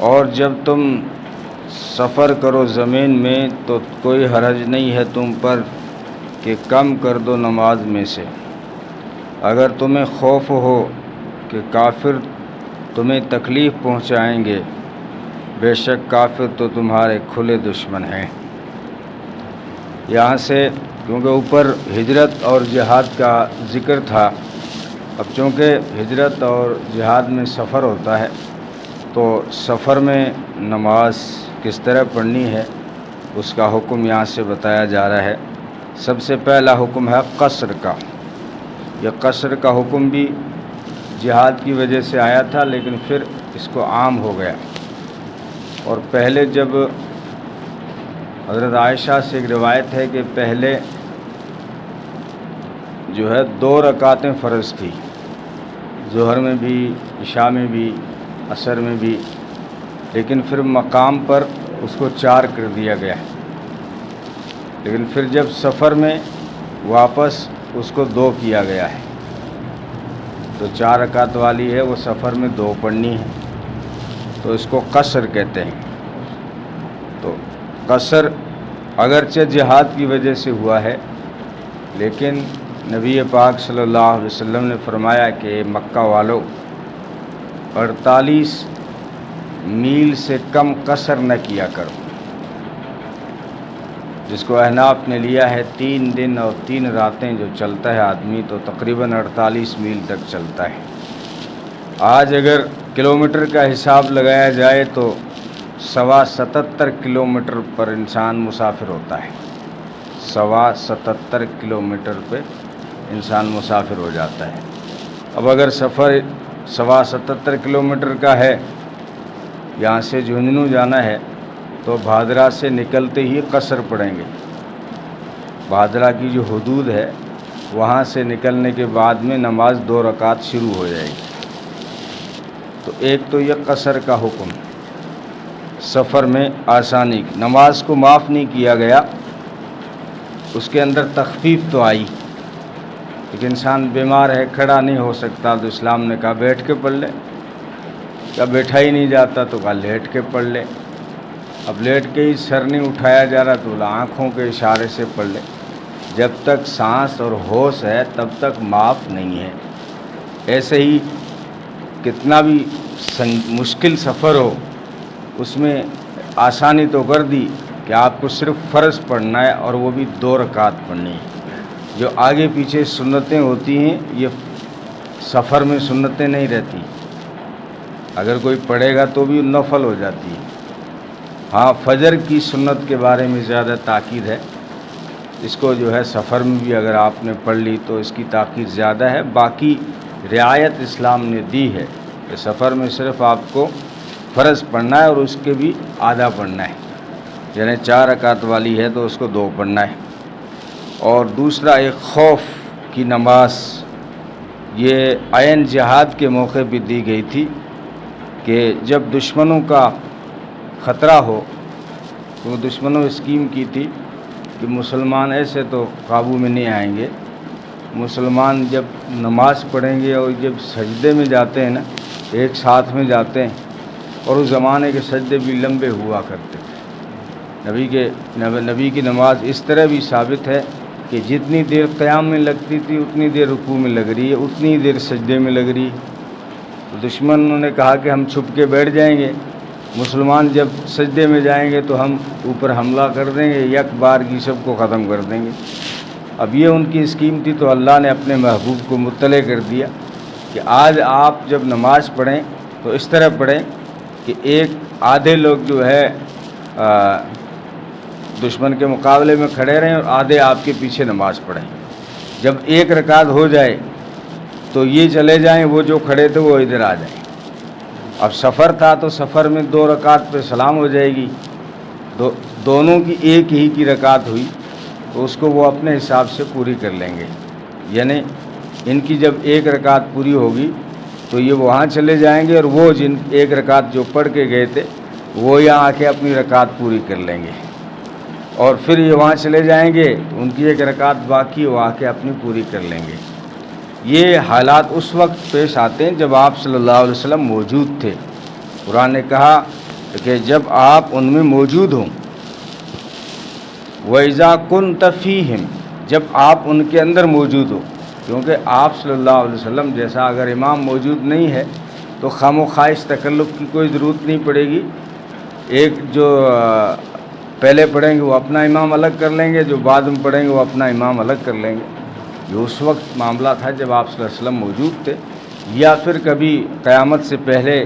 اور جب تم سفر کرو زمین میں تو کوئی حرج نہیں ہے تم پر کہ کم کر دو نماز میں سے، اگر تمہیں خوف ہو کہ کافر تمہیں تکلیف پہنچائیں گے، بے شک کافر تو تمہارے کھلے دشمن ہیں۔ یہاں سے کیونکہ اوپر ہجرت اور جہاد کا ذکر تھا، اب چونکہ ہجرت اور جہاد میں سفر ہوتا ہے تو سفر میں نماز کس طرح پڑھنی ہے اس کا حکم یہاں سے بتایا جا رہا ہے۔ سب سے پہلا حکم ہے قصر کا۔ یہ قصر کا حکم بھی جہاد کی وجہ سے آیا تھا، لیکن پھر اس کو عام ہو گیا۔ اور پہلے جب حضرت عائشہ سے ایک روایت ہے کہ پہلے جو ہے 2 رکعتیں فرض تھی، ظہر میں بھی، عشاء میں بھی، عصر میں بھی، لیکن پھر مقام پر اس کو 4 کر دیا گیا، لیکن پھر جب سفر میں واپس اس کو 2 کیا گیا ہے، تو 4 رکعت والی ہے وہ سفر میں 2 پڑھنی ہے، تو اس کو قصر کہتے ہیں۔ تو قصر اگرچہ جہاد کی وجہ سے ہوا ہے، لیکن نبی پاک صلی اللہ علیہ وسلم نے فرمایا کہ مکہ والو 48 میل سے کم قصر نہ کیا کرو، جس کو احناف نے لیا ہے 3 دن اور 3 راتیں جو چلتا ہے آدمی تو تقریباً 48 میل تک چلتا ہے۔ آج اگر کلومیٹر کا حساب لگایا جائے تو 77 کلومیٹر پر انسان مسافر ہوتا ہے، 77 کلومیٹر پہ انسان مسافر ہو جاتا ہے۔ اب اگر سفر 77 کلومیٹر کا ہے، یہاں سے جھنجھنو جانا ہے تو بھادرہ سے نکلتے ہی قصر پڑیں گے۔ بھادرہ کی جو حدود ہے وہاں سے نکلنے کے بعد میں نماز 2 رکعت شروع ہو جائے گی۔ تو ایک تو یہ قصر کا حکم، سفر میں آسانی، نماز کو معاف نہیں کیا گیا، اس کے اندر تخفیف تو آئی، ایک انسان بیمار ہے، کھڑا نہیں ہو سکتا تو اسلام نے کہا بیٹھ کے پڑھ لے، کیا بیٹھا ہی نہیں جاتا تو کہا لیٹ کے پڑھ لے، اب لیٹ کے ہی سر نہیں اٹھایا جا رہا تو بولا آنکھوں کے اشارے سے پڑھ لے۔ جب تک سانس اور ہوش ہے تب تک معاف نہیں ہے۔ ایسے ہی کتنا بھی مشکل سفر ہو اس میں آسانی تو کر دی کہ آپ کو صرف فرض پڑھنا ہے اور وہ بھی 2 رکعت پڑھنی ہے۔ جو آگے پیچھے سنتیں ہوتی ہیں یہ سفر میں سنتیں نہیں رہتی، اگر کوئی پڑھے گا تو بھی نفل ہو جاتی ہے۔ ہاں فجر کی سنت کے بارے میں زیادہ تاکید ہے، اس کو جو ہے سفر میں بھی اگر آپ نے پڑھ لی تو اس کی تاکید زیادہ ہے۔ باقی رعایت اسلام نے دی ہے کہ سفر میں صرف آپ کو فرض پڑھنا ہے اور اس کے بھی آدھا پڑھنا ہے، یعنی 4 رکعت والی ہے تو اس کو 2 پڑھنا ہے۔ اور دوسرا ایک خوف کی نماز، یہ عین جہاد کے موقع پہ دی گئی تھی کہ جب دشمنوں کا خطرہ ہو، تو دشمنوں اسکیم کی تھی کہ مسلمان ایسے تو قابو میں نہیں آئیں گے، مسلمان جب نماز پڑھیں گے اور جب سجدے میں جاتے ہیں نا ایک ساتھ میں جاتے ہیں، اور اس زمانے کے سجدے بھی لمبے ہوا کرتے تھے۔ نبی کی نماز اس طرح بھی ثابت ہے کہ جتنی دیر قیام میں لگتی تھی اتنی دیر رکوع میں لگ رہی ہے، اتنی دیر سجدے میں لگ رہی ہے۔ تو دشمنوں نے کہا کہ ہم چھپ کے بیٹھ جائیں گے، مسلمان جب سجدے میں جائیں گے تو ہم اوپر حملہ کر دیں گے، یک بار کی سب کو ختم کر دیں گے۔ اب یہ ان کی اسکیم تھی، تو اللہ نے اپنے محبوب کو مطلع کر دیا کہ آج آپ جب نماز پڑھیں تو اس طرح پڑھیں کہ ایک آدھے لوگ جو ہے دشمن کے مقابلے میں کھڑے رہیں اور آدھے آپ کے پیچھے نماز پڑھیں۔ جب 1 رکعت ہو جائے تو یہ چلے جائیں، وہ جو کھڑے تھے وہ ادھر آ جائیں۔ اب سفر تھا تو سفر میں 2 رکعت پہ سلام ہو جائے گی، دونوں کی ایک ہی کی رکعت ہوئی تو اس کو وہ اپنے حساب سے پوری کر لیں گے، یعنی ان کی جب 1 رکعت پوری ہوگی تو یہ وہاں چلے جائیں گے اور وہ جن 1 رکعت جو پڑھ کے گئے تھے وہ یہاں آ کے اپنی رکعت پوری کر لیں گے، اور پھر یہ وہاں چلے جائیں گے تو ان کی 1 رکعت باقی وہ آ کے اپنی پوری کر لیں گے۔ یہ حالات اس وقت پیش آتے ہیں جب آپ صلی اللہ علیہ وسلم موجود تھے۔ قرآن نے کہا کہ جب آپ ان میں موجود ہوں، وَإِذَا كُنْتَ فِيهِمْ، جب آپ ان کے اندر موجود ہو، کیونکہ آپ صلی اللہ علیہ وسلم جیسا اگر امام موجود نہیں ہے تو خام و خواہش تکلف کی کوئی ضرورت نہیں پڑے گی۔ ایک جو پہلے پڑھیں گے وہ اپنا امام الگ کر لیں گے، جو بعد میں پڑھیں گے وہ اپنا امام الگ کر لیں گے۔ یہ اس وقت معاملہ تھا جب آپ صلی اللہ علیہ وسلم موجود تھے، یا پھر کبھی قیامت سے پہلے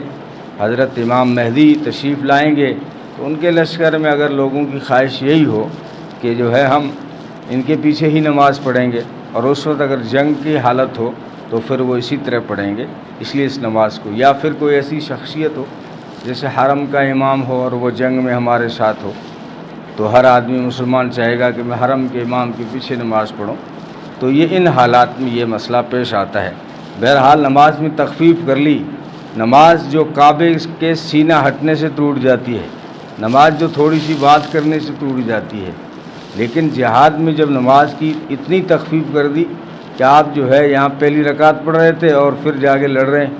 حضرت امام مہدی تشریف لائیں گے تو ان کے لشکر میں اگر لوگوں کی خواہش یہی ہو کہ جو ہے ہم ان کے پیچھے ہی نماز پڑھیں گے، اور اس وقت اگر جنگ کی حالت ہو تو پھر وہ اسی طرح پڑھیں گے، اس لیے اس نماز کو، یا پھر کوئی ایسی شخصیت ہو جیسے حرم کا امام ہو اور وہ جنگ میں ہمارے ساتھ ہو، تو ہر آدمی مسلمان چاہے گا کہ میں حرم کے امام کے پیچھے نماز پڑھوں، تو یہ ان حالات میں یہ مسئلہ پیش آتا ہے۔ بہرحال نماز میں تخفیف کر لی، نماز جو کعبے کے سینہ ہٹنے سے ٹوٹ جاتی ہے، نماز جو تھوڑی سی بات کرنے سے ٹوٹ جاتی ہے، لیکن جہاد میں جب نماز کی اتنی تخفیف کر دی کہ آپ جو ہے یہاں پہلی رکعت پڑھ رہے تھے اور پھر جا کے لڑ رہے ہیں،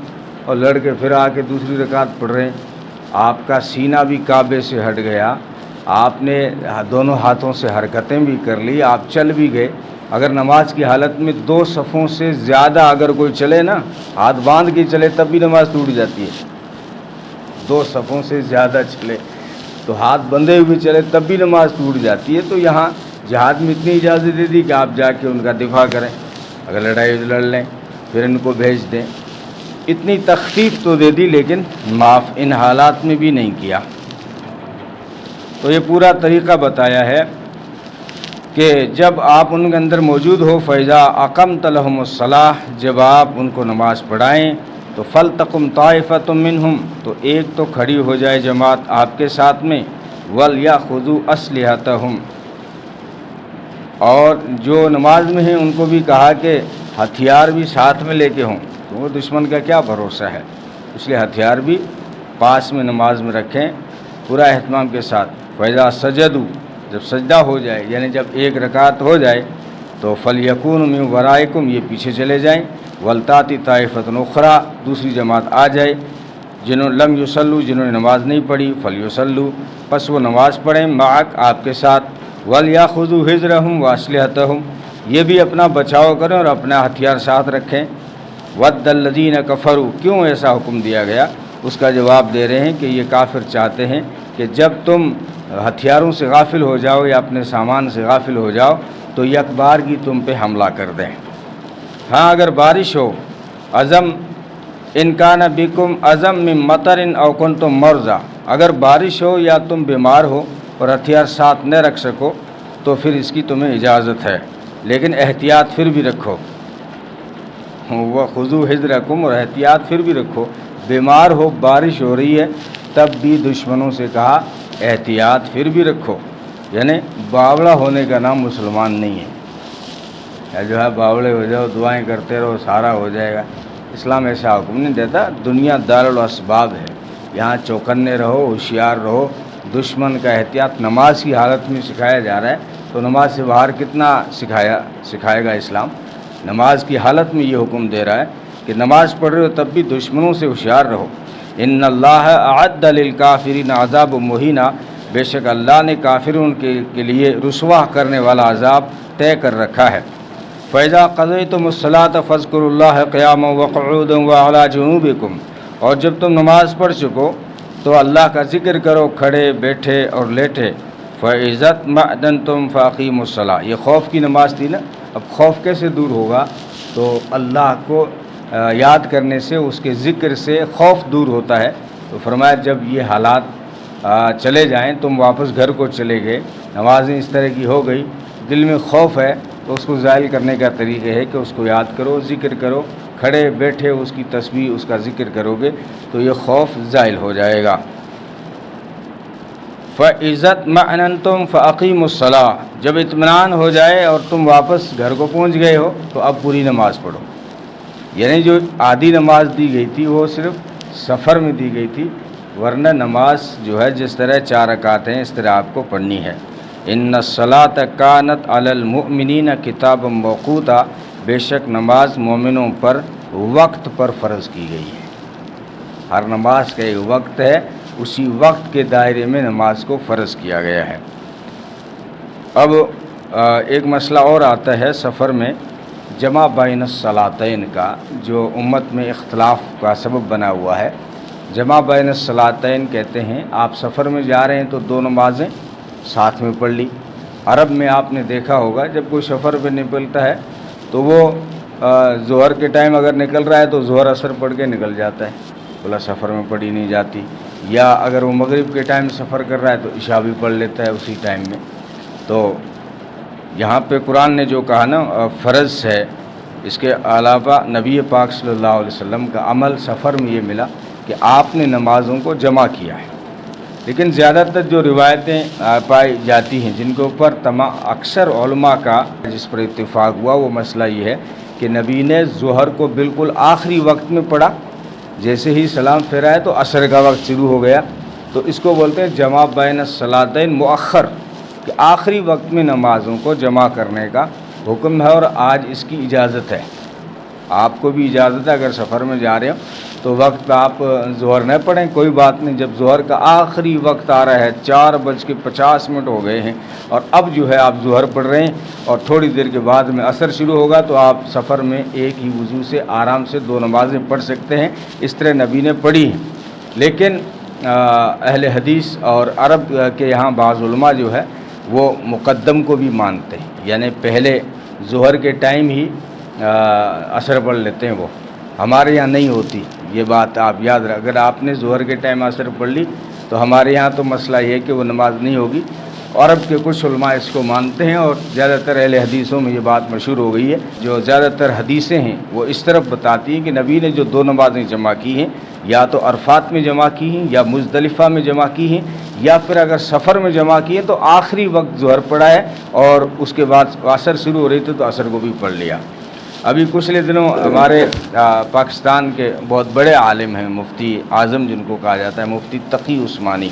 اور لڑ کے پھر آ کے دوسری رکعت پڑھ رہے ہیں، آپ کا سینہ بھی کعبے سے ہٹ گیا، آپ نے دونوں ہاتھوں سے حرکتیں بھی کر لی، آپ چل بھی گئے۔ اگر نماز کی حالت میں دو صفوں سے زیادہ اگر کوئی چلے نا، ہاتھ باندھ کے چلے تب بھی نماز ٹوٹ جاتی ہے۔ دو صفوں سے زیادہ چلے تو ہاتھ بندھے ہوئے چلے تب بھی نماز ٹوٹ جاتی ہے۔ تو یہاں جہاد میں اتنی اجازت دے دی کہ آپ جا کے ان کا دفاع کریں، اگر لڑائی لڑ لیں پھر ان کو بھیج دیں، اتنی تخفیف تو دے دی، لیکن معاف ان حالات میں بھی نہیں کیا۔ تو یہ پورا طریقہ بتایا ہے کہ جب آپ ان کے اندر موجود ہو، فَإِذَا أَقَمْتَ لَهُمُ الصَّلَاةَ، جب آپ ان کو نماز پڑھائیں تو فَلْتَقُمْ طَائِفَةٌ مِّنْهُمْ، تو ایک تو کھڑی ہو جائے جماعت آپ کے ساتھ میں، وَلْيَأْخُذُوا أَسْلِحَتَهُمْ، اور جو نماز میں ہیں ان کو بھی کہا کہ ہتھیار بھی ساتھ میں لے کے ہوں، کیونکہ دشمن کا کیا بھروسہ ہے، اس لیے ہتھیار بھی پاس میں نماز میں رکھیں پورا اہتمام کے ساتھ۔ فَإِذَا سَجَدُوا، جب سجدہ ہو جائے یعنی جب ایک رکعت ہو جائے تو فَلْيَكُونُوا مِن وَرَائِكُمْ، یہ پیچھے چلے جائیں، وَلْتَأْتِ طَائِفَةٌ أُخْرَىٰ، دوسری جماعت آ جائے، لم یصلوا، جنہوں نے نماز نہیں پڑھی، فلیصلوا، پس وہ نماز پڑھیں، معک، آپ کے ساتھ، وَلْيَأْخُذُوا حِذْرَهُمْ وَأَسْلِحَتَهُمْ، یہ بھی اپنا بچاؤ کریں اور اپنا ہتھیار ساتھ رکھیں۔ وَدَّ الَّذِينَ كَفَرُوا، کیوں ایسا حکم دیا گیا؟ اس کا جواب دے رہے ہیں کہ یہ کافر چاہتے ہیں کہ جب تم ہتھیاروں سے غافل ہو جاؤ یا اپنے سامان سے غافل ہو جاؤ تو یک بار کی تم پہ حملہ کر دیں۔ ہاں اگر بارش ہو، عزم ان کان بکم عزم من مطر او کنتم مرضى، اگر بارش ہو یا تم بیمار ہو اور ہتھیار ساتھ نہ رکھ سکو تو پھر اس کی تمہیں اجازت ہے، لیکن احتیاط پھر بھی رکھو، وَخُذُوا حِذْرَكُمْ، اور احتیاط پھر بھی رکھو، بیمار ہو، بارش ہو رہی ہے، تب بھی دشمنوں سے کہا احتیاط پھر بھی رکھو، یعنی باوڑا ہونے کا نام مسلمان نہیں ہے، یا جو ہے باوڑے ہو جاؤ دعائیں کرتے رہو سارا ہو جائے گا، اسلام ایسا حکم نہیں دیتا۔ دنیا دارالاسباب ہے، یہاں چوکنے رہو، ہوشیار رہو، دشمن کا احتیاط نماز کی حالت میں سکھایا جا رہا ہے، تو نماز سے باہر کتنا سکھائے گا اسلام؟ نماز کی حالت میں یہ حکم دے رہا ہے کہ نماز پڑھ رہے ہو تب بھی دشمنوں سے ہوشیار رہو۔ ان اللہ اعد للکافرین عذاب مہینہ، بے شک اللہ نے کافروں کے لیے رسوا کرنے والا عذاب طے کر رکھا ہے۔ فَإِذَا قَضَيْتُمُ الصَّلَاةَ فَاذْكُرُوا اللَّهَ قِيَامًا وَقُعُودًا وَعَلَىٰ جُنُوبِكُمْ، اور جب تم نماز پڑھ چکو تو اللہ کا ذکر کرو کھڑے، بیٹھے اور لیٹے۔ فَإِذَا اطْمَأْنَنْتُمْ فَأَقِیمُوا الصَّلَاةَ، یہ خوف کی نماز تھی نا، اب خوف کیسے دور ہوگا؟ تو اللہ کو یاد کرنے سے، اس کے ذکر سے خوف دور ہوتا ہے۔ تو فرمایا جب یہ حالات چلے جائیں، تم واپس گھر کو چلے گئے، نمازیں اس طرح کی ہو گئی، دل میں خوف ہے، تو اس کو زائل کرنے کا طریقہ ہے کہ اس کو یاد کرو، ذکر کرو، کھڑے بیٹھے اس کی تسبیح، اس کا ذکر کرو گے تو یہ خوف زائل ہو جائے گا۔ فَإِذَا اطْمَأْنَنْتُمْ فَأَقِیمُوا الصَّلَاةَ، جب اطمینان ہو جائے اور تم واپس گھر کو پہنچ گئے ہو تو اب پوری نماز پڑھو، یعنی جو آدھی نماز دی گئی تھی وہ صرف سفر میں دی گئی تھی، ورنہ نماز جو ہے جس طرح 4 رکعت ہیں اس طرح آپ کو پڑھنی ہے۔ ان الصلاۃ کانت علی المؤمنین کتابا موقوتا، بے شک نماز مومنوں پر وقت پر فرض کی گئی ہے، ہر نماز کا ایک وقت ہے اسی وقت کے دائرے میں نماز کو فرض کیا گیا ہے۔ اب ایک مسئلہ اور آتا ہے سفر میں جمع بین الصلاتین کا، جو امت میں اختلاف کا سبب بنا ہوا ہے۔ جمع بین الصلاتین کہتے ہیں آپ سفر میں جا رہے ہیں تو دو نمازیں ساتھ میں پڑھ لی۔ عرب میں آپ نے دیکھا ہوگا جب کوئی سفر پہ نکلتا ہے تو وہ ظہر کے ٹائم اگر نکل رہا ہے تو ظہر اثر پڑھ کے نکل جاتا ہے، بولا سفر میں پڑھی نہیں جاتی، یا اگر وہ مغرب کے ٹائم سفر کر رہا ہے تو عشاء بھی پڑھ لیتا ہے اسی ٹائم میں۔ تو یہاں پہ قرآن نے جو کہا نا فرض ہے، اس کے علاوہ نبی پاک صلی اللہ علیہ وسلم کا عمل سفر میں یہ ملا کہ آپ نے نمازوں کو جمع کیا ہے۔ لیکن زیادہ تر جو روایتیں پائی جاتی ہیں جن کے اوپر اکثر علماء کا جس پر اتفاق ہوا، وہ مسئلہ یہ ہے کہ نبی نے ظہر کو بالکل آخری وقت میں پڑھا، جیسے ہی سلام پھیرایا تو عصر کا وقت شروع ہو گیا، تو اس کو بولتے ہیں جمع بین الصلاتین مؤخر، کہ آخری وقت میں نمازوں کو جمع کرنے کا حکم ہے، اور آج اس کی اجازت ہے۔ آپ کو بھی اجازت ہے اگر سفر میں جا رہے ہو تو وقت آپ ظہر نہ پڑھیں، کوئی بات نہیں۔ جب ظہر کا آخری وقت آ رہا ہے، 4:50 ہو گئے ہیں، اور اب جو ہے آپ ظہر پڑھ رہے ہیں اور تھوڑی دیر کے بعد میں عصر شروع ہوگا، تو آپ سفر میں ایک ہی وضو سے آرام سے دو نمازیں پڑھ سکتے ہیں، اس طرح نبی نے پڑھی ہیں۔ لیکن اہل حدیث اور عرب کے یہاں بعض علماء جو ہے وہ مقدم کو بھی مانتے ہیں، یعنی پہلے ظہر کے ٹائم ہی عصر پڑھ لیتے ہیں۔ وہ ہمارے یہاں نہیں ہوتی یہ بات، آپ یاد رکھ، اگر آپ نے ظہر کے ٹائم عصر پڑھ لی تو ہمارے یہاں تو مسئلہ یہ ہے کہ وہ نماز نہیں ہوگی۔ عرب کے کچھ علماء اس کو مانتے ہیں، اور زیادہ تر اہل حدیثوں میں یہ بات مشہور ہو گئی ہے۔ جو زیادہ تر حدیثیں ہیں وہ اس طرف بتاتی ہیں کہ نبی نے جو دو نمازیں جمع کی ہیں، یا تو عرفات میں جمع کی ہیں، یا مزدلفہ میں جمع کی ہیں، یا پھر اگر سفر میں جمع کی ہیں تو آخری وقت ظہر پڑھا ہے، اور اس کے بعد عصر شروع ہو رہی تھی تو عصر کو بھی پڑھ لیا۔ ابھی پچھلے دنوں ہمارے پاکستان کے بہت بڑے عالم ہیں، مفتی اعظم جن کو کہا جاتا ہے، مفتی تقی عثمانی،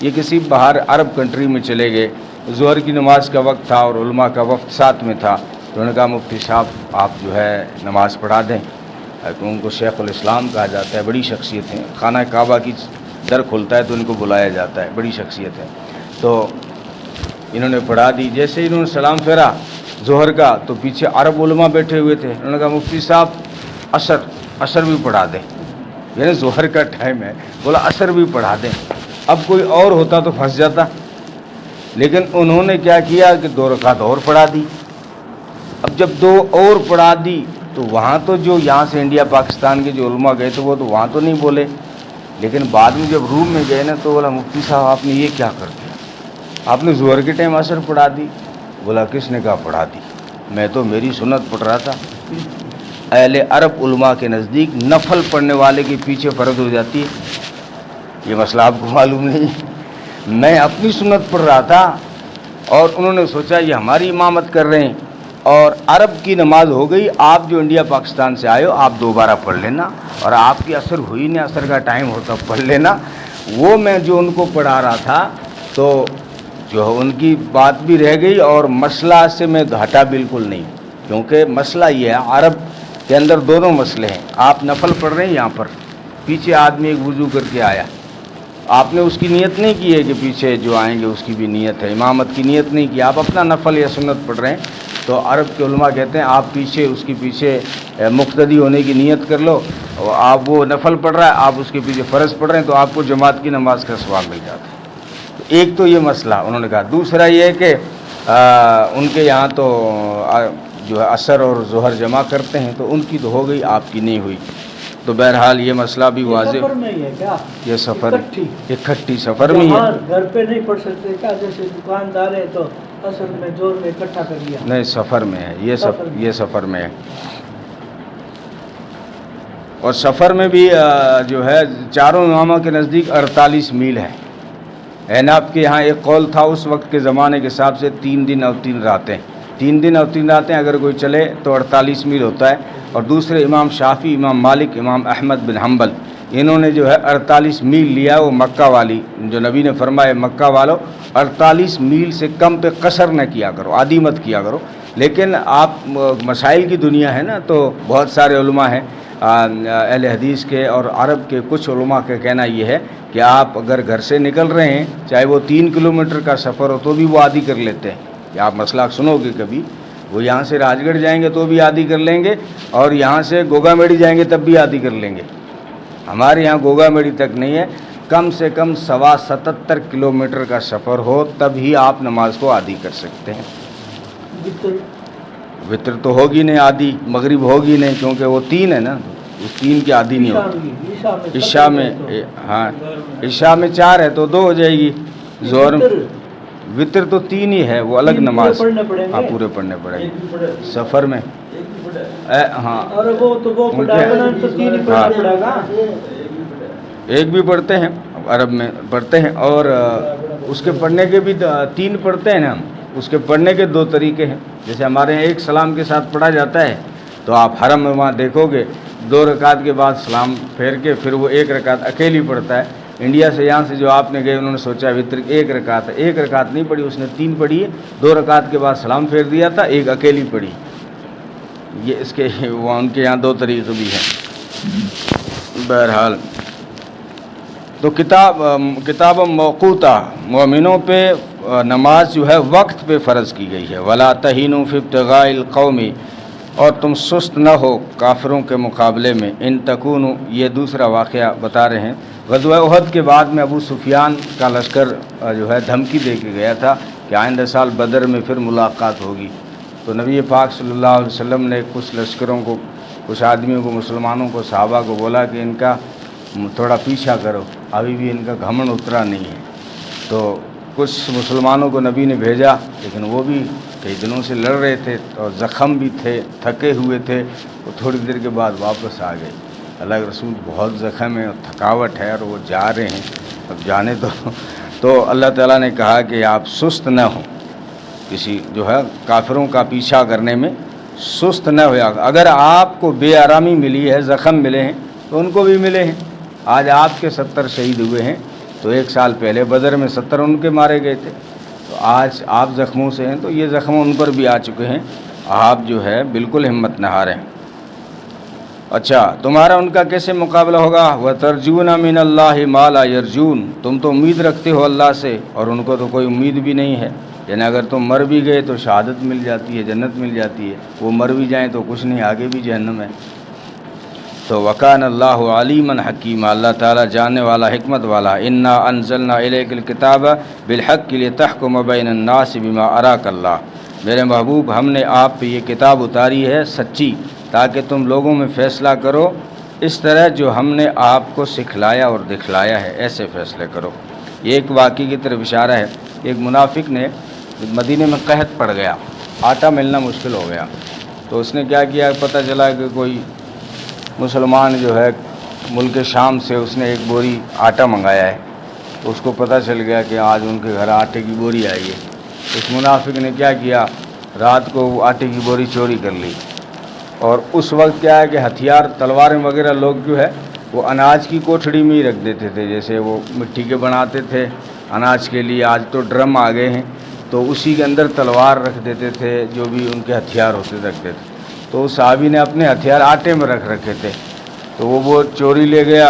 یہ کسی باہر عرب کنٹری میں چلے گئے، ظہر کی نماز کا وقت تھا اور علماء کا وقت ساتھ میں تھا، تو انہوں نے کہا مفتی صاحب آپ جو ہے نماز پڑھا دیں، تو ان کو شیخ الاسلام کہا جاتا ہے، بڑی شخصیت ہیں، خانہ کعبہ کی در کھلتا ہے تو ان کو بلایا جاتا ہے، بڑی شخصیت ہے۔ تو انہوں نے پڑھا دی، جیسے انہوں نے سلام پھیرا ظہر کا تو پیچھے عرب علماء بیٹھے ہوئے تھے، انہوں نے کہا مفتی صاحب عصر بھی پڑھا دیں، یعنی ظہر کا ٹائم ہے، بولا عصر بھی پڑھا دیں۔ اب کوئی اور ہوتا تو پھنس جاتا، لیکن انہوں نے کیا کیا کہ 2 رکعت اور پڑھا دی۔ اب جب 2 اور پڑھا دی تو وہاں تو جو یہاں سے انڈیا پاکستان کے جو علماء گئے تھے وہ تو وہاں تو نہیں بولے، لیکن بعد میں جب روم میں گئے نا تو بولا مفتی صاحب آپ نے یہ کیا کر دیا، آپ نے ظہر کے ٹائم عصر پڑھا دی۔ بولا کس نے کہا پڑھا دی، میں تو میری سنت پڑھ رہا تھا۔ اہل عرب علماء کے نزدیک نفل پڑھنے والے کے پیچھے فرض ہو جاتی ہے، یہ مسئلہ آپ کو معلوم نہیں، میں اپنی سنت پڑھ رہا تھا اور انہوں نے سوچا یہ ہماری امامت کر رہے ہیں، اور عرب کی نماز ہو گئی، آپ جو انڈیا پاکستان سے آئے ہو آپ دوبارہ پڑھ لینا، اور آپ کی عصر ہوئی نہیں، عصر کا ٹائم ہوتا پڑھ لینا۔ وہ میں جو ان کو پڑھا رہا تھا تو جو ان کی بات بھی رہ گئی، اور مسئلہ سے میں ہٹا بالکل نہیں، کیونکہ مسئلہ یہ ہے عرب کے اندر دونوں مسئلے ہیں۔ آپ نفل پڑھ رہے ہیں، یہاں پر پیچھے آدمی ایک وضو کر کے آیا، آپ نے اس کی نیت نہیں کی ہے کہ پیچھے جو آئیں گے اس کی بھی نیت ہے، امامت کی نیت نہیں کی، آپ اپنا نفل یا سنت پڑھ رہے ہیں، تو عرب کے علماء کہتے ہیں آپ پیچھے اس کے پیچھے مقتدی ہونے کی نیت کر لو، اور آپ وہ نفل پڑھ رہا ہے آپ اس کے پیچھے فرض پڑھ رہے ہیں، تو آپ کو جماعت کی نماز کا ثواب مل جاتا ہے۔ تو ایک تو یہ مسئلہ انہوں نے کہا، دوسرا یہ ہے کہ ان کے یہاں تو جو ہے عصر اور ظہر جمع کرتے ہیں، تو ان کی تو ہو گئی، آپ کی نہیں ہوئی۔ تو بہرحال یہ مسئلہ بھی واضح، سفر میں ہی ہے کیا؟ یہ سفر اکٹھی سفر میں ہی ہے، گھر پہ نہیں پڑھ سکتے کیا؟ جیسے دکاندار ہے تو اصل میں زور میں اکٹھا کر لیا، نہیں سفر میں ہے، یہ سفر میں ہے۔ اور سفر میں بھی جو ہے چاروں اماموں کے نزدیک 48 میل ہے۔ احناف کے یہاں ایک قول تھا اس وقت کے زمانے کے حساب سے 3 دن اور 3 راتیں، 3 دن اور 3 راتیں اگر کوئی چلے تو 48 میل ہوتا ہے۔ اور دوسرے امام شافعی، امام مالک، امام احمد بن حنبل، انہوں نے جو ہے 48 میل لیا، وہ مکہ والی جو نبی نے فرمایا مکہ والو 48 میل سے کم پہ قصر نہ کیا کرو، آدھی مت کیا کرو۔ لیکن آپ مسائل کی دنیا ہے نا، تو بہت سارے علماء ہیں، اہل حدیث کے اور عرب کے کچھ علماء کا کہنا یہ ہے کہ آپ اگر گھر سے نکل رہے ہیں چاہے وہ 3 کلومیٹر کا سفر ہو تو بھی وہ آدھی کر لیتے ہیں. کہ آپ مسئلہ سنو گے کبھی، وہ یہاں سے راج گڑھ جائیں گے تو بھی آدھی کر لیں گے، اور یہاں سے گوگا میڑی جائیں گے تب بھی آدھی کر لیں گے. ہمارے یہاں گوگا میڑی تک نہیں ہے، کم سے کم 77.25 کلومیٹر کا سفر ہو تب ہی آپ نماز کو آدھی کر سکتے ہیں. وطر تو ہوگی نہیں آدھی، مغرب ہوگی نہیں، کیونکہ وہ 3 ہے نا، اس 3 کی آدھی نہیں ہوتی. عشاء میں ہاں عشاء میں 4 ہے تو 2 ہو جائے گی. ظہر وطر تو 3 ہی ہے، وہ الگ نماز. ہاں پورے پڑھنے پڑیں گے سفر میں. ہاں ایک بھی پڑھتے ہیں عرب میں پڑھتے ہیں، اور اس کے پڑھنے کے بھی 3 پڑھتے ہیں نا ہم. اس کے پڑھنے کے 2 طریقے ہیں. جیسے ہمارے یہاں ایک سلام کے ساتھ پڑھا جاتا ہے، تو آپ حرم میں وہاں دیکھو گے 2 رکعت کے بعد سلام پھیر کے پھر وہ 1 رکعت اکیلی پڑھتا ہے. انڈیا سے یہاں سے جو آپ نے گئے انہوں نے سوچا وطر 1 رکعت ہے، 1 رکعت نہیں پڑھی، اس نے 3 پڑھی ہے. 2 رکعت کے بعد سلام پھیر دیا تھا، 1 اکیلی پڑھی. یہ اس کے وہ ان کے یہاں 2 طریقے بھی ہیں. بہرحال تو کتاب موقوتہ، مومنوں پہ نماز جو ہے وقت پہ فرض کی گئی ہے. ولا تہینوا فی ابتغاء القوم، اور تم سست نہ ہو کافروں کے مقابلے میں. ان تکونوا، یہ دوسرا واقعہ بتا رہے ہیں. غزوہ احد کے بعد میں ابو سفیان کا لشکر جو ہے دھمکی دے کے گیا تھا کہ آئندہ سال بدر میں پھر ملاقات ہوگی. تو نبی پاک صلی اللہ علیہ وسلم نے کچھ لشکروں کو، کچھ آدمیوں کو، مسلمانوں کو، صحابہ کو بولا کہ ان کا تھوڑا پیچھا کرو، ابھی بھی ان کا گھمنڈ اترا نہیں ہے. تو کچھ مسلمانوں کو نبی نے بھیجا، لیکن وہ بھی کئی دنوں سے لڑ رہے تھے اور زخم بھی تھے، تھکے ہوئے تھے. وہ تھوڑی دیر کے بعد واپس آ گئے. اللہ کے رسول بہت زخم ہے اور تھکاوٹ ہے اور وہ جا رہے ہیں، اب جانے تو اللہ تعالیٰ نے کہا کہ آپ سست نہ ہوں، کسی جو ہے کافروں کا پیچھا کرنے میں سست نہ ہو. اگر آپ کو بے آرامی ملی ہے، زخم ملے ہیں تو ان کو بھی ملے ہیں. آج آپ کے 70 شہید ہوئے ہیں، تو 1 سال پہلے بدر میں 70 ان کے مارے گئے تھے. تو آج آپ زخموں سے ہیں تو یہ زخم ان پر بھی آ چکے ہیں. آپ جو ہے بالکل ہمت نہ ہاریں. اچھا، تمہارا ان کا کیسے مقابلہ ہوگا؟ وَتَرْجُونَ مِنَ اللَّهِ مَا لَا يَرْجُونَ، تم تو امید رکھتے ہو اللہ سے اور ان کو تو کوئی امید بھی نہیں ہے. یعنی اگر تم مر بھی گئے تو شہادت مل جاتی ہے، جنت مل جاتی ہے. وہ مر بھی جائیں تو کچھ نہیں، آگے بھی جہنم ہے. تو وَكَانَ اللَّهُ عَلِيمًا حَكِيمًا، اللہ تعالیٰ جاننے والا، حکمت والا. اِنَّا أَنزَلْنَا إِلَيْكَ الْكِتَابَ بِالْحَقِّ لِتَحْكُمَ بَيْنَ النَّاسِ بِمَا أَرَاكَ اللَّهُ، میرے محبوب ہم نے آپ پہ یہ کتاب اتاری ہے سچی، تاکہ تم لوگوں میں فیصلہ کرو اس طرح جو ہم نے آپ کو سکھلایا اور دکھلایا ہے، ایسے فیصلے کرو. یہ ایک واقعے کی طرف اشارہ ہے. ایک منافق نے مدینے میں قحط پڑ گیا، آٹا ملنا مشکل ہو گیا. تو اس نے کیا کیا، پتہ چلا کہ کوئی مسلمان جو ہے ملک شام سے اس نے 1 بوری آٹا منگایا ہے. تو اس کو پتہ چل گیا کہ آج ان کے گھر آٹے کی بوری آئی ہے. اس منافق نے کیا کیا، رات کو وہ آٹے کی بوری چوری کر لی. اور اس وقت کیا ہے کہ ہتھیار، تلواریں وغیرہ لوگ جو ہے وہ اناج کی کوٹھڑی میں ہی رکھ دیتے تھے. جیسے وہ مٹی کے بناتے تھے اناج کے لیے، آج تو ڈرم آ گئے ہیں، تو اسی کے اندر تلوار رکھ دیتے تھے، جو بھی ان کے ہتھیار ہوتے رکھتے تھے. تو اس صحابی نے اپنے ہتھیار آٹے میں رکھ رکھے تھے. تو وہ چوری لے گیا،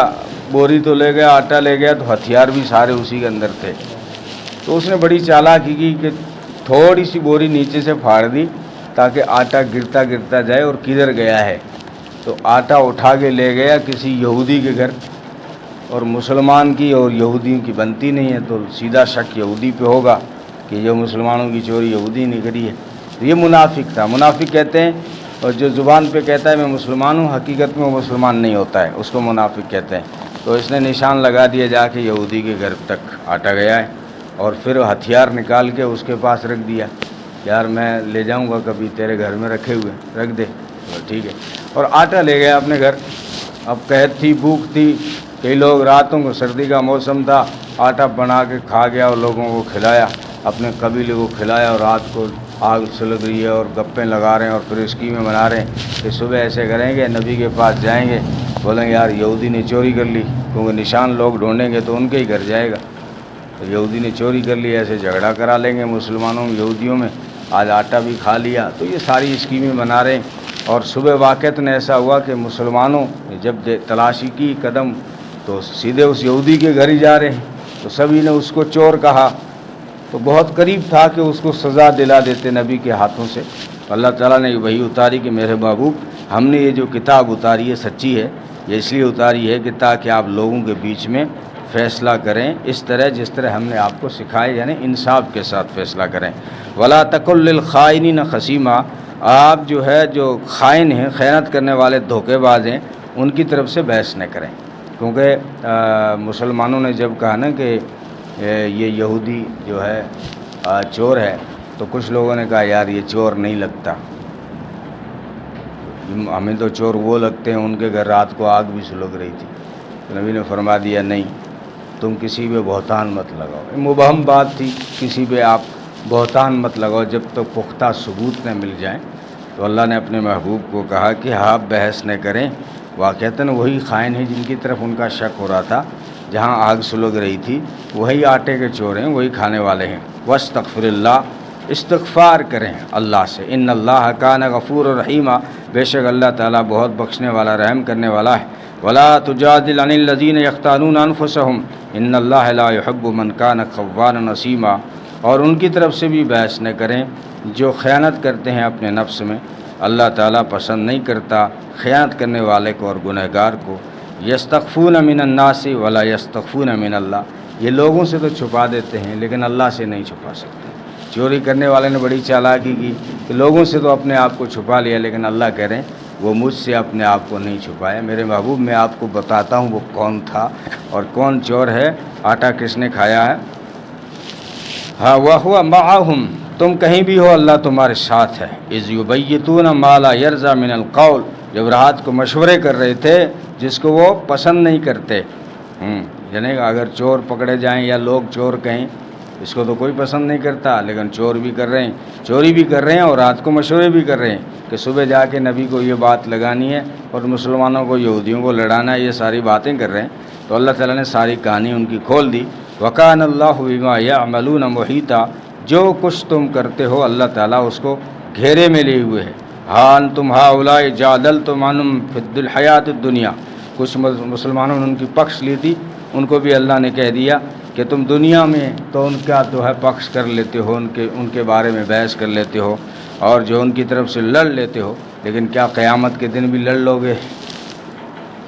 بوری تو لے گیا، آٹا لے گیا، تو ہتھیار بھی سارے اسی کے اندر تھے. تو اس نے بڑی چالاکی کی کہ تھوڑی سی بوری نیچے سے پھاڑ دی تاکہ آٹا گرتا گرتا جائے. اور کدھر گیا ہے، تو آٹا اٹھا کے لے گیا کسی یہودی کے گھر. اور مسلمان کی اور یہودیوں کی بنتی نہیں ہے، تو سیدھا شک یہودی پہ ہوگا کہ یہ مسلمانوں کی چوری یہودی نے کری ہے. تو یہ منافق تھا. منافق کہتے ہیں، اور جو زبان پہ کہتا ہے میں مسلمان ہوں، حقیقت میں وہ مسلمان نہیں ہوتا ہے، اس کو منافق کہتے ہیں. تو اس نے نشان لگا دیا جا کے یہودی کے گھر تک آٹا گیا ہے، اور پھر ہتھیار نکال کے اس کے پاس رکھ دیا. یار میں لے جاؤں گا کبھی، تیرے گھر میں رکھے ہوئے، رکھ دے. ٹھیک ہے. اور آٹا لے گیا اپنے گھر. اب قحط تھی، بھوک تھی، کئی لوگ راتوں کو، سردی کا موسم تھا، آٹا بنا کے کھا گیا اور لوگوں کو کھلایا، اپنے قبیلے کو کھلایا. اور رات کو آگ سلگ رہی ہے اور گپیں لگا رہے ہیں اور پھر اسکیمیں بنا رہے ہیں کہ صبح ایسے کریں گے، نبی کے پاس جائیں گے، بولیں گے یار یہودی نے چوری کر لی، کیونکہ نشان لوگ ڈھونڈیں گے تو ان کے ہی گھر جائے گا. تو یہودی نے چوری کر لی، ایسے جھگڑا کرا لیں گے مسلمانوں میں، یہودیوں میں. آج آٹا بھی کھا لیا. تو یہ ساری اسکیمیں بنا رہے ہیں. اور صبح واقعتاً ایسا ہوا کہ مسلمانوں نے جب تلاشی کی قدم تو سیدھے اس یہودی کے گھر ہی جا رہے ہیں، تو سبھی نے اس کو چور کہا، تو بہت قریب تھا کہ اس کو سزا دلا دیتے نبی کے ہاتھوں سے۔ اللہ تعالیٰ نے وہی اتاری کہ میرے محبوب ہم نے یہ جو کتاب اتاری ہے سچی ہے، یہ اس لیے اتاری ہے کہ تاکہ آپ لوگوں کے بیچ میں فیصلہ کریں اس طرح جس طرح ہم نے آپ کو سکھائے، یعنی انصاف کے ساتھ فیصلہ کریں۔ ولا تکل للخائنین خصیما، آپ جو ہے جو خائن ہیں، خیانت کرنے والے دھوکے باز ہیں، ان کی طرف سے بحث نہ کریں، کیونکہ مسلمانوں نے جب کہا نا کہ یہ یہودی جو ہے چور ہے، تو کچھ لوگوں نے کہا یار یہ چور نہیں لگتا، ہمیں تو چور وہ لگتے ہیں، ان کے گھر رات کو آگ بھی سلگ رہی تھی۔ تو نبی نے فرما دیا نہیں، تم کسی پہ بہتان مت لگاؤ، مبہم بات تھی، کسی پہ آپ بہتان مت لگاؤ جب تک پختہ ثبوت نہ مل جائیں۔ تو اللہ نے اپنے محبوب کو کہا کہ آپ بحث نہ کریں، واقعتاً وہی خائن ہیں جن کی طرف ان کا شک ہو رہا تھا، جہاں آگ سلگ رہی تھی وہی آٹے کے چور ہیں، وہی کھانے والے ہیں۔ واستغفر اللہ، استغفار کریں اللہ سے، ان اللہ کان غفور الرحیمہ، بے شک اللہ تعالیٰ بہت بخشنے والا رحم کرنے والا ہے۔ ولا تجادل عن الذین یختانون انفسهم ان اللہ لا يحب من کان خوانا نسیما، اور ان کی طرف سے بھی بحث نہ کریں جو خیانت کرتے ہیں اپنے نفس میں، اللہ تعالیٰ پسند نہیں کرتا خیانت کرنے والے کو اور گنہگار کو۔ یستخفون من الناس ولا یستخفون من اللہ، یہ لوگوں سے تو چھپا دیتے ہیں لیکن اللہ سے نہیں چھپا سکتے۔ چوری کرنے والے نے بڑی چالاکی کی کہ لوگوں سے تو اپنے آپ کو چھپا لیا، لیکن اللہ کہہ رہے ہیں وہ مجھ سے اپنے آپ کو نہیں چھپایا۔ میرے محبوب میں آپ کو بتاتا ہوں وہ کون تھا اور کون چور ہے، آٹا کس نے کھایا ہے۔ ہاں وَهُوَ مَعَهُمْ، تم کہیں بھی ہو اللہ تمہارے ساتھ ہے۔ اِذْ يُبَيِّتُونَ مَا لَا يَرْضَى مِنَ الْقَوْلِ، جب رات کو مشورے کر رہے تھے جس کو وہ پسند نہیں کرتے۔ یعنی اگر چور پکڑے جائیں یا لوگ چور کہیں، اس کو تو کوئی پسند نہیں کرتا، لیکن چور بھی کر رہے ہیں، چوری بھی کر رہے ہیں اور رات کو مشورے بھی کر رہے ہیں کہ صبح جا کے نبی کو یہ بات لگانی ہے اور مسلمانوں کو یہودیوں کو لڑانا ہے، یہ ساری باتیں کر رہے ہیں۔ تو اللہ تعالیٰ نے ساری کہانی ان کی کھول دی۔ وَكَانَ اللَّهُ بِمَا يَعْمَلُونَ مُحِيطًا، جو کچھ تم کرتے ہو اللہ تعالیٰ اس کو گھیرے میں لیے ہوئے ہے۔ ہاں انتم ہؤلاء جادلتم عنہم فی الحیاۃ الدنیا، کچھ مسلمانوں نے ان کی پکش لی تھی، ان کو بھی اللہ نے کہہ دیا کہ تم دنیا میں تو ان کا جو ہے پکش کر لیتے ہو، ان کے بارے میں بحث کر لیتے ہو اور جو ان کی طرف سے لڑ لیتے ہو، لیکن کیا قیامت کے دن بھی لڑ لو گے؟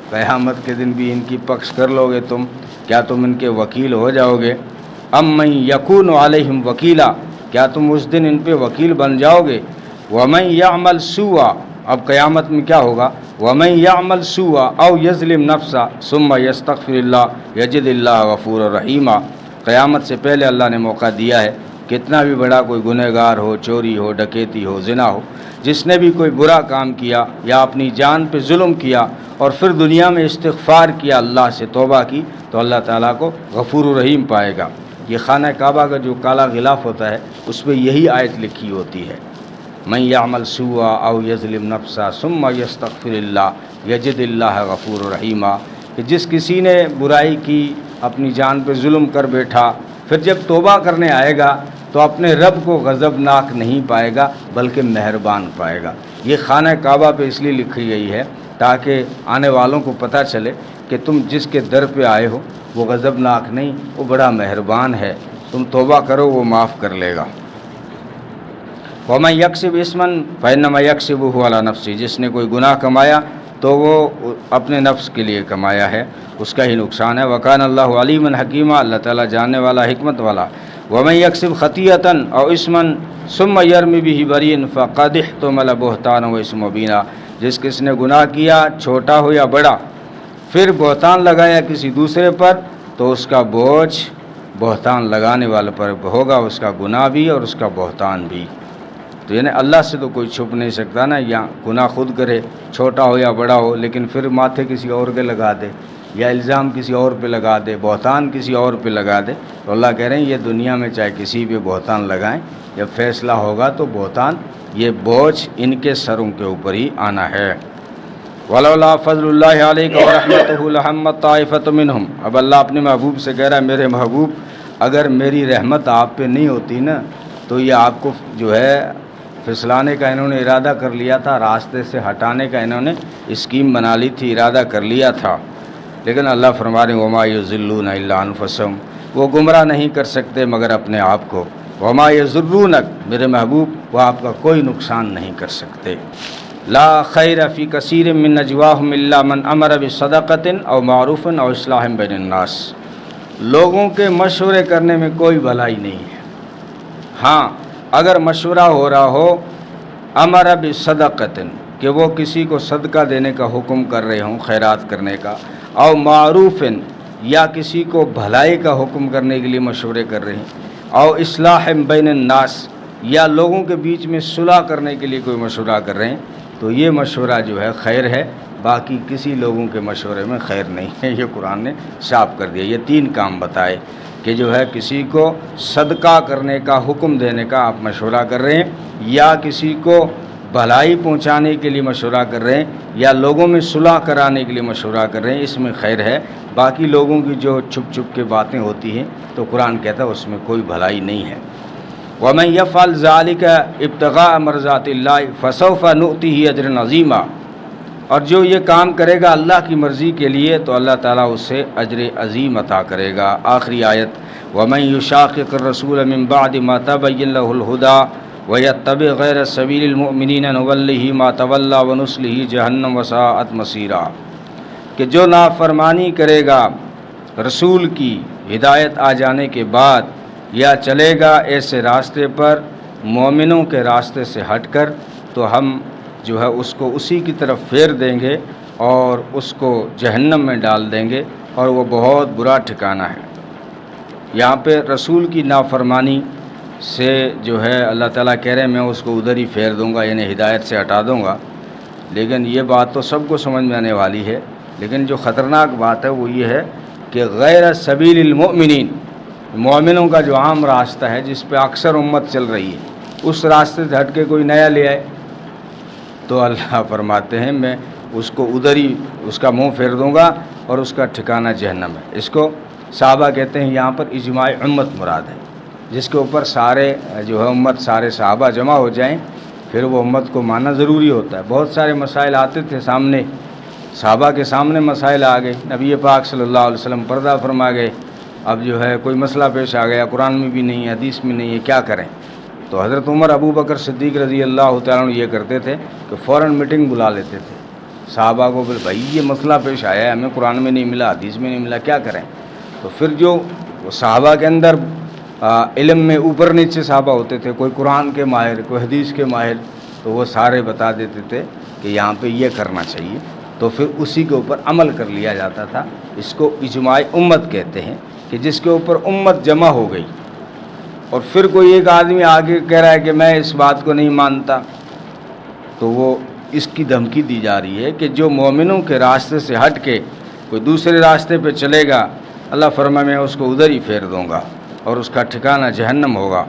قیامت کے دن بھی ان کی پکش کر لو گے تم؟ کیا تم ان کے وکیل ہو جاؤ گے؟ من یکون علیہم وکیلا، کیا تم اس دن ان پہ وکیل بن جاؤ گے؟ ومن یعمل سوءا، اب قیامت میں کیا ہوگا؟ ومن یعمل سوءا او یظلم نفسا ثم یستغفر اللہ یجد اللہ غفور الرحیما، قیامت سے پہلے اللہ نے موقع دیا ہے، کتنا بھی بڑا کوئی گنہگار ہو، چوری ہو، ڈکیتی ہو، زنا ہو، جس نے بھی کوئی برا کام کیا یا اپنی جان پہ ظلم کیا اور پھر دنیا میں استغفار کیا، اللہ سے توبہ کی، تو اللہ تعالیٰ کو غفور الرحیم پائے گا۔ یہ خانہ کعبہ کا جو کالا غلاف ہوتا ہے اس پہ یہی آیت لکھی ہوتی ہے، من یعمل سوءا او یظلم نفسا ثم یستغفر اللہ یجد اللہ غفور الرحیما، کہ جس کسی نے برائی کی، اپنی جان پہ ظلم کر بیٹھا، پھر جب توبہ کرنے آئے گا تو اپنے رب کو غضبناک نہیں پائے گا بلکہ مہربان پائے گا۔ یہ خانہ کعبہ پہ اس لیے لکھی گئی ہے تاکہ آنے والوں کو پتہ چلے کہ تم جس کے در پہ آئے ہو وہ غضبناک نہیں، وہ بڑا مہربان ہے، تم توبہ کرو وہ معاف کر لے گا۔ وَمَن يَكْسِبْ إِثْمًا فَإِنَّمَا يَكْسِبُهُ عَلَى نَفْسِهِ، جس نے کوئی گناہ کمایا تو وہ اپنے نفس کے لیے کمایا ہے، اس کا ہی نقصان ہے۔ وَكَانَ اللَّهُ عَلِيمًا حَكِيمًا، اللہ تعالیٰ جاننے والا، حکمت والا۔ وَمَن يَكْسِبْ خَطِيئَةً أَوْ إِثْمًا ثُمَّ يَرْمِ بِهِ بَرِيئًا فَقَدِ احْتَمَلَ بُهْتَانًا وَإِثْمًا مُبِينًا، جس کس نے گناہ کیا، چھوٹا ہو یا بڑا، پھر بہتان لگایا کسی دوسرے پر، تو اس کا بوجھ بہتان لگانے والے پر ہوگا، اس کا گناہ بھی اور اس کا بہتان بھی۔ تو یعنی اللہ سے تو کوئی چھپ نہیں سکتا نا، یا گناہ خود کرے چھوٹا ہو یا بڑا ہو، لیکن پھر ماتھے کسی اور کے لگا دے یا الزام کسی اور پہ لگا دے، بہتان کسی اور پہ لگا دے، تو اللہ کہہ رہے ہیں یہ دنیا میں چاہے کسی پہ بہتان لگائیں، جب فیصلہ ہوگا تو بہتان، یہ بوجھ ان کے سروں کے اوپر ہی آنا ہے۔ وَلَوْلَا فَضْلُ اللَّهِ عَلَيْكَ وَرَحْمَتُهُ لَهَمَّتْ طَائِفَةٌ مِّنْهُمْ، اب اللہ اپنے محبوب سے کہہ رہا ہے میرے محبوب اگر میری رحمت آپ پہ نہیں ہوتی نا تو یہ آپ کو جو ہے پھسلانے کا انہوں نے ارادہ کر لیا تھا، راستے سے ہٹانے کا انہوں نے اسکیم بنا لی تھی، ارادہ کر لیا تھا، لیکن اللہ فرما رہے ہیں وما یضلون الا انفسهم، وہ گمراہ نہیں کر سکتے مگر اپنے آپ کو، وما یضرونک، میرے محبوب وہ آپ کا کوئی نقصان نہیں کر سکتے۔ لا خیر فی کثیر من نجواہم الا من امر بصدقۃ او معروف او اصلاح بین الناس، لوگوں کے مشورے کرنے میں کوئی بھلائی نہیں ہے، ہاں اگر مشورہ ہو رہا ہو امر بصدقۃ، کہ وہ کسی کو صدقہ دینے کا حکم کر رہے ہوں، خیرات کرنے کا، او معروف، یا کسی کو بھلائی کا حکم کرنے کے لیے مشورے کر رہے ہیں، او اصلاح بین الناس، یا لوگوں کے بیچ میں صلح کرنے کے لیے کوئی مشورہ کر رہے ہیں، تو یہ مشورہ جو ہے خیر ہے، باقی کسی لوگوں کے مشورے میں خیر نہیں ہے، یہ قرآن نے صاف کر دیا۔ یہ 3 کام بتائے کہ جو ہے کسی کو صدقہ کرنے کا حکم دینے کا آپ مشورہ کر رہے ہیں، یا کسی کو بھلائی پہنچانے کے لیے مشورہ کر رہے ہیں، یا لوگوں میں صلح کرانے کے لیے مشورہ کر رہے ہیں، اس میں خیر ہے، باقی لوگوں کی جو چھپ چھپ کے باتیں ہوتی ہیں تو قرآن کہتا ہے اس میں کوئی بھلائی نہیں ہے۔ وَمَن يَفْعَلْ ذَلِكَ ابْتِغَاءَ مَرْضَاتِ اللَّهِ فَسَوْفَ نُؤْتِهِ أَجْرًا عَظِيمًا، اور جو یہ کام کرے گا اللہ کی مرضی کے لیے تو اللہ تعالیٰ اسے اجر عظیم عطا کرے گا۔ آخری آیت وَمَن يُشَاقِقِ الرَّسُولَ مِن بَعْدِ مَا تَبَيَّنَ لَهُ الْهُدَىٰ وَيَتَّبِعْ غَيْرَ سَبِيلِ الْمُؤْمِنِينَ نُوَلِّهِ مَا تَوَلَّىٰ وَنُصْلِهِ جَهَنَّمَ وَسَاءَتْ مَصِيرًا، کہ جو نافرمانی کرے گا رسول کی ہدایت آ جانے کے بعد، یا چلے گا ایسے راستے پر مومنوں کے راستے سے ہٹ کر، تو ہم جو ہے اس کو اسی کی طرف پھیر دیں گے اور اس کو جہنم میں ڈال دیں گے، اور وہ بہت برا ٹھکانہ ہے۔ یہاں پہ رسول کی نافرمانی سے جو ہے اللہ تعالیٰ کہہ رہے ہیں میں اس کو ادھر ہی پھیر دوں گا، یعنی ہدایت سے ہٹا دوں گا، لیکن یہ بات تو سب کو سمجھ میں آنے والی ہے، لیکن جو خطرناک بات ہے وہ یہ ہے کہ غیر سبیل المؤمنین، مومنوں کا جو عام راستہ ہے جس پہ اکثر امت چل رہی ہے، اس راستے سے ہٹ کے کوئی نیا لے آئے تو اللہ فرماتے ہیں میں اس کو ادھر ہی اس کا منہ پھیر دوں گا اور اس کا ٹھکانہ جہنم ہے۔ اس کو صحابہ کہتے ہیں یہاں پر اجماع امت مراد ہے، جس کے اوپر سارے جو ہے امت، سارے صحابہ جمع ہو جائیں پھر وہ امت کو ماننا ضروری ہوتا ہے۔ بہت سارے مسائل آتے تھے سامنے، صحابہ کے سامنے مسائل آ گئے، نبی پاک صلی اللہ علیہ وسلم پردہ فرما گئے، اب جو ہے کوئی مسئلہ پیش آ گیا، قرآن میں بھی نہیں ہے، حدیث میں نہیں ہے، کیا کریں؟ تو حضرت عمر ابو بکر صدیق رضی اللہ تعالیٰ عنہ یہ کرتے تھے کہ فوراً میٹنگ بلا لیتے تھے صحابہ کو، بھائی یہ مسئلہ پیش آیا ہے، ہمیں قرآن میں نہیں ملا، حدیث میں نہیں ملا، کیا کریں؟ تو پھر جو صحابہ کے اندر علم میں اوپر نیچے صحابہ ہوتے تھے، کوئی قرآن کے ماہر، کوئی حدیث کے ماہر، تو وہ سارے بتا دیتے تھے کہ یہاں پہ یہ کرنا چاہیے، تو پھر اسی کے اوپر عمل کر لیا جاتا تھا۔ اس کو اجماع امت کہتے ہیں کہ جس کے اوپر امت جمع ہو گئی، اور پھر کوئی ایک آدمی آگے کہہ رہا ہے کہ میں اس بات کو نہیں مانتا، تو وہ اس کی دھمکی دی جا رہی ہے کہ جو مومنوں کے راستے سے ہٹ کے کوئی دوسرے راستے پہ چلے گا، اللہ فرمائے میں اس کو ادھر ہی پھیر دوں گا اور اس کا ٹھکانہ جہنم ہوگا۔